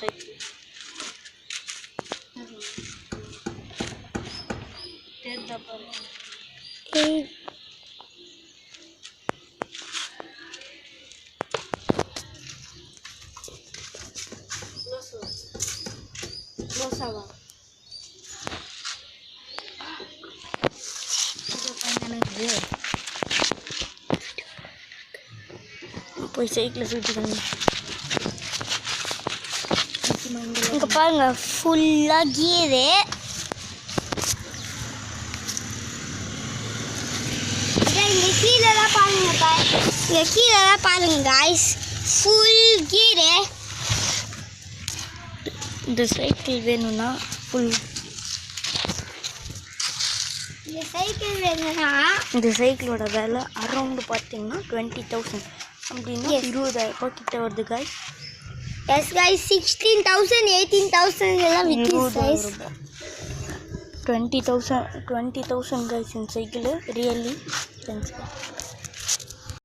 Cycle தெரிஞ்சா பாருங்க. போய் சைக்கிள் சுட்டுக்காங்க. இங்கே பாருங்க ஃபுல்லாக கீரு. இங்கே கீழெல்லாம் பாருங்க, இங்கே கீழெல்லாம் பாருங்க காய்ஸ், ஃபுல் கீரு. இந்த சைக்கிள் வேணும்னா ஃபுல் இந்த சைக்கிளோட விலை அரௌண்டு பார்த்தீங்கன்னா 20,000 அப்படின்னா 20,000 கிட்ட வருது காய்ஸ். எஸ் காய்ஸ் 16,000 18,000 எல்லாம் விற்கிது காய்ஸ். 20,000 காய்ஸ் இந்த சைக்கிள் ரியலி தேங்க்ஸ்.